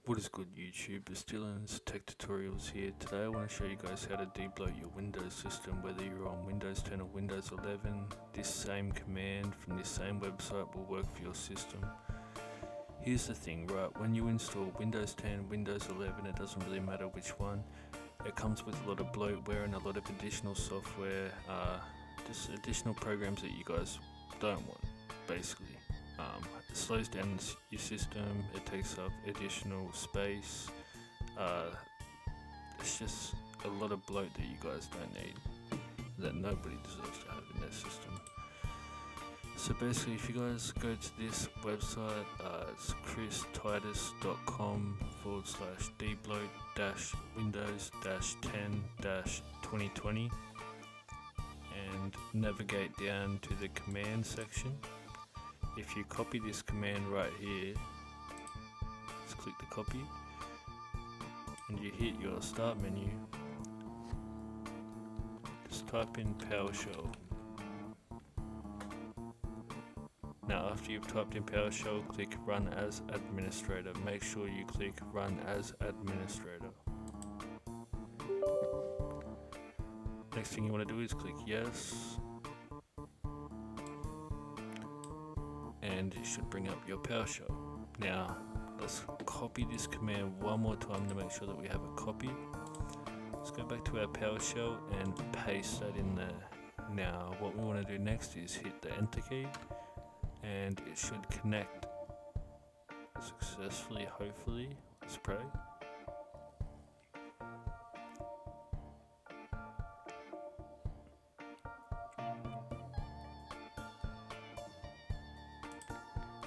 What is good, YouTube? It's Dylan's Tech Tutorials here. Today I want to show you guys how to debloat your Windows system, whether you're on Windows 10 or Windows 11. This same command from this same website will work for your system. Here's the thing, right? When you install Windows 10, Windows 11, it doesn't really matter which one. It comes with a lot of bloatware and a lot of additional software, just additional programs that you guys don't want, basically. It slows down your system, it takes up additional space. It's just a lot of bloat that you guys don't need, that nobody deserves to have in their system. So basically, if you guys go to this website, it's christitus.com/debloat-windows-10-2020 and navigate down to the command section. If you copy this command right here, just click the copy and you hit your start menu, just type in PowerShell. Now after you've typed in PowerShell, click Run as Administrator. Make sure you click Run as Administrator. Next thing you want to do is click Yes, and it should bring up your PowerShell. Now let's copy this command one more time to make sure that we have a copy. Let's go back to our PowerShell and paste that in there. Now what we want to do next is hit the Enter key, and it should connect successfully, hopefully. Let's pray.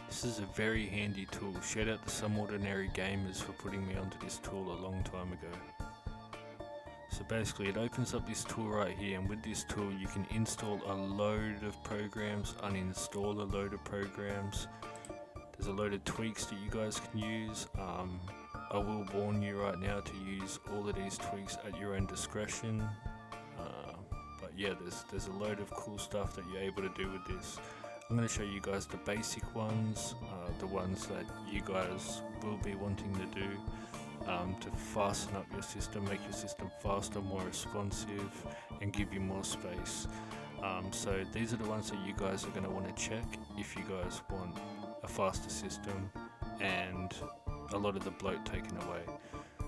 This is a very handy tool. Shout out to Some Ordinary Gamers for putting me onto this tool a long time ago. So basically it opens up this tool right here, and with this tool you can install a load of programs, uninstall a load of programs. There's a load of tweaks that you guys can use. I will warn you right now to use all of these tweaks at your own discretion. But yeah, there's a load of cool stuff that you're able to do with this. I'm going to show you guys the basic ones, the ones that you guys will be wanting to do to fasten up your system, make your system faster, more responsive, and give you more space. So these are the ones that you guys are going to want to check if you guys want a faster system and a lot of the bloat taken away.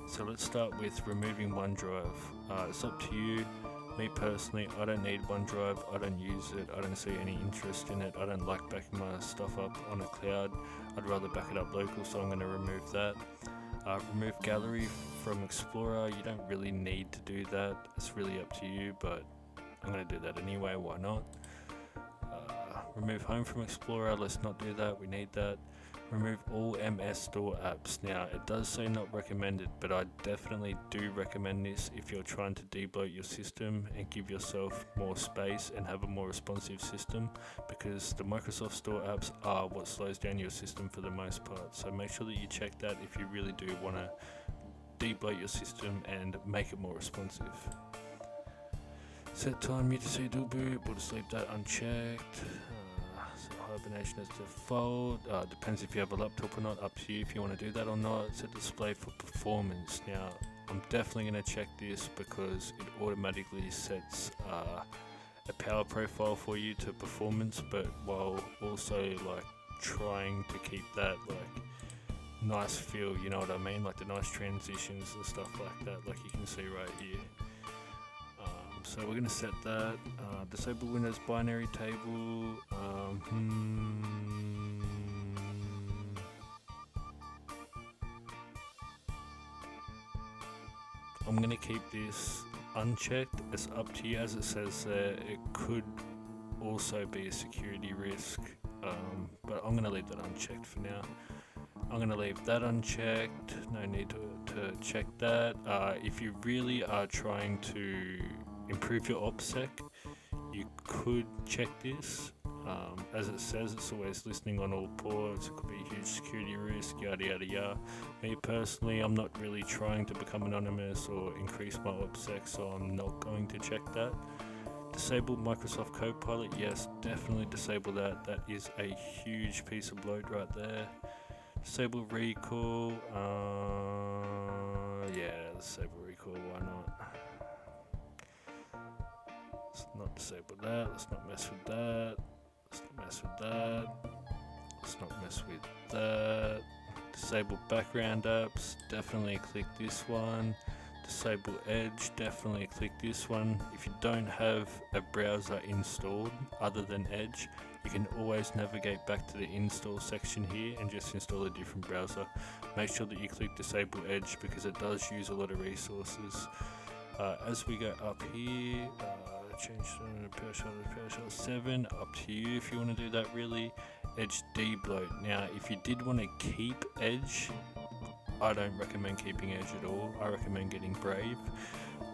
So let's start with removing OneDrive. It's up to you. Me personally, I don't need OneDrive, I don't use it, I don't see any interest in it, I don't like backing my stuff up on a cloud, I'd rather back it up local, so I'm going to remove that. Remove gallery from Explorer. You don't really need to do that, it's really up to you, but I'm going to do that anyway, why not? Remove home from Explorer, let's not do that, we need that. Remove all MS Store apps. Now it does say not recommended, but I definitely do recommend this if you're trying to debloat your system and give yourself more space and have a more responsive system, because the Microsoft Store apps are what slows down your system for the most part. So make sure that you check that if you really do want to debloat your system and make it more responsive. Set time mute to say dual boot, we'll just leave that unchecked. Hibernation as default, depends if you have a laptop or not, up to you if you want to do that or not. Set display for performance. Now I'm definitely going to check this because it automatically sets a power profile for you to performance, but while also like trying to keep that like nice feel, you know what I mean, like the nice transitions and stuff like that, like you can see right here. So we're going to set that, disable Windows binary table, I'm going to keep this unchecked. It's up to you, as it says there. It could also be a security risk, but I'm going to leave that unchecked for now. I'm going to leave that unchecked, no need to check that. If you really are trying to improve your OPSEC, you could check this. As it says, it's always listening on all ports, it could be a huge security risk, yada yada yada. Me personally, I'm not really trying to become anonymous or increase my OPSEC, so I'm not going to check that. Disable Microsoft Copilot, yes, definitely disable that. That is a huge piece of bloat right there. Disable recall, disable recall, why not? Let's not disable that, let's not mess with that, let's not mess with that, let's not mess with that. Disable background apps, definitely click this one. Disable Edge, definitely click this one. If you don't have a browser installed other than Edge, you can always navigate back to the install section here and just install a different browser. Make sure that you click Disable Edge because it does use a lot of resources. As we go up here, change to PowerShell 7, up to you if you want to do that really. Edge Debloat. Now, if you did want to keep Edge, I don't recommend keeping Edge at all. I recommend getting Brave.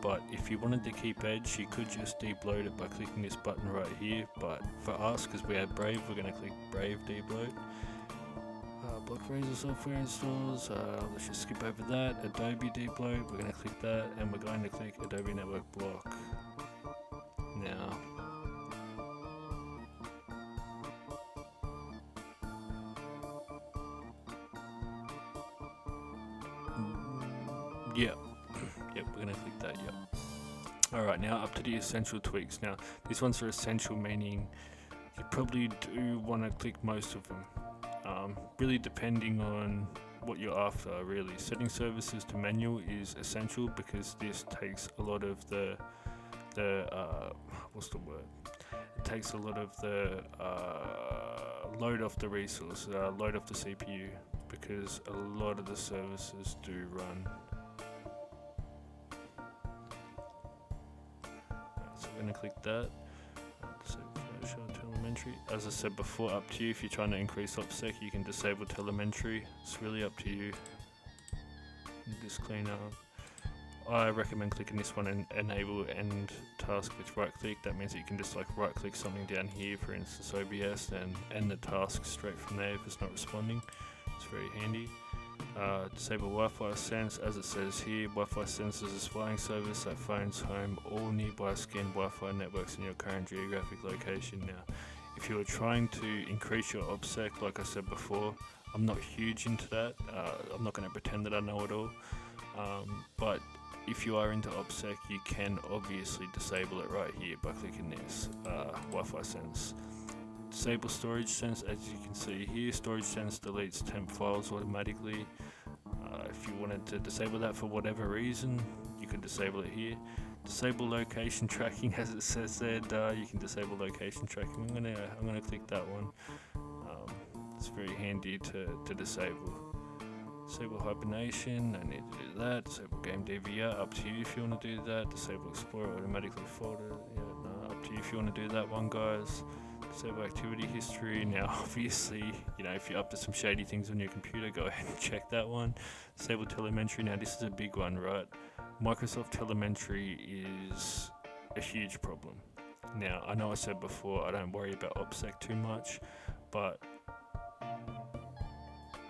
But if you wanted to keep Edge, you could just debloat it by clicking this button right here. But for us, because we have Brave, we're going to click Brave Debloat. Block Razor software installs. Let's just skip over that. Adobe Debloat, we're going to click that, and we're going to click Adobe Network Block. Now, yep, we're going to click that, yep. Alright, now up to the essential tweaks. Now, these ones are essential, meaning you probably do want to click most of them. Really depending on what you're after, really. Setting services to manual is essential because this takes a lot of the what's the word? It takes a lot of the load off the resource, load off the CPU, because a lot of the services do run. So we're going to click that. Disable telemetry. As I said before, up to you. If you're trying to increase OPSEC, you can disable telemetry. It's really up to you. Just clean up. I recommend clicking this one and enable end task with right click. That means that you can just like right click something down here, for instance OBS, and end the task straight from there if it's not responding. It's very handy. Disable Wi-Fi sense, as it says here. Wi-Fi sense is a spying service that phones home all nearby scanned Wi-Fi networks in your current geographic location. Now, if you are trying to increase your OPSEC, like I said before, I'm not huge into that. I'm not going to pretend that I know it all. But if you are into OPSEC, you can obviously disable it right here by clicking this Wi-Fi sense. Disable storage sense, as you can see here. Storage sense deletes temp files automatically. If you wanted to disable that for whatever reason, you could disable it here. Disable location tracking, as it says there, you can disable location tracking. I'm gonna click that one. It's very handy to disable. Disable hibernation, no need to do that. Disable game DVR, up to you if you want to do that. Disable Explorer automatically folder, yeah, no, up to you if you want to do that one, guys. Disable activity history. Now, obviously, you know, if you're up to some shady things on your computer, go ahead and check that one. Disable telemetry. Now, this is a big one, right? Microsoft telemetry is a huge problem. Now, I know I said before I don't worry about OPSEC too much, but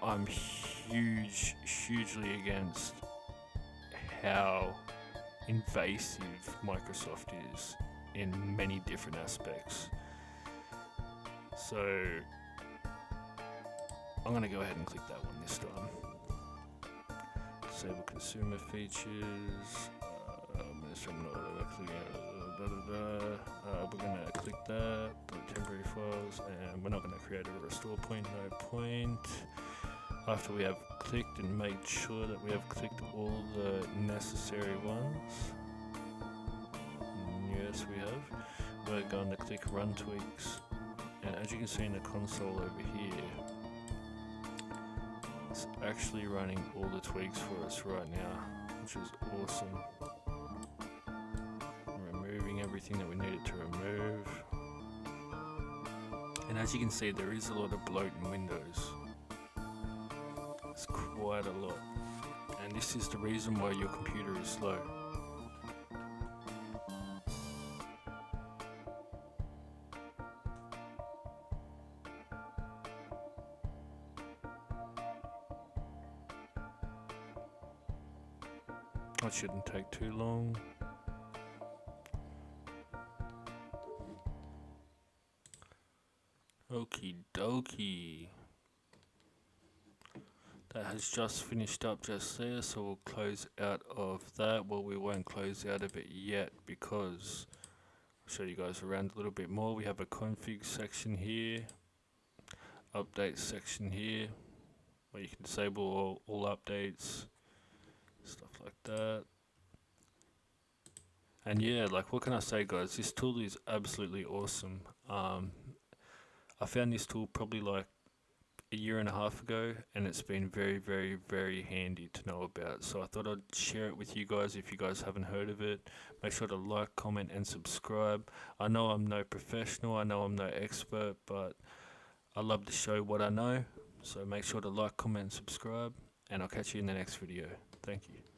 I'm hugely against how invasive Microsoft is in many different aspects. So I'm going to go ahead and click that one this time. Disable consumer features. We're going to click that, put temporary files, and we're not going to create a restore point, no point. After we have clicked and made sure that we have clicked all the necessary ones, yes we have, we're going to click run tweaks. And as you can see in the console over here, it's actually running all the tweaks for us right now, which is awesome. Removing everything that we needed to remove. And as you can see, there is a lot of bloat in Windows. It's quite a lot. And this is the reason why your computer is slow. That shouldn't take too long. Okie dokie. that has just finished up just there, so we'll close out of that. Well, we won't close out of it yet because I'll show you guys around a little bit more. We have a config section here, update section here, where you can disable all updates, stuff like that. And yeah, like, what can I say, guys? This tool is absolutely awesome. I found this tool probably like a year and a half ago, and it's been very, very, very handy to know about. So I thought I'd share it with you guys if you guys haven't heard of it. Make sure to like, comment, and subscribe. I know I'm no professional, I know I'm no expert, but I love to show what I know. So make sure to like, comment, and subscribe, and I'll catch you in the next video. Thank you.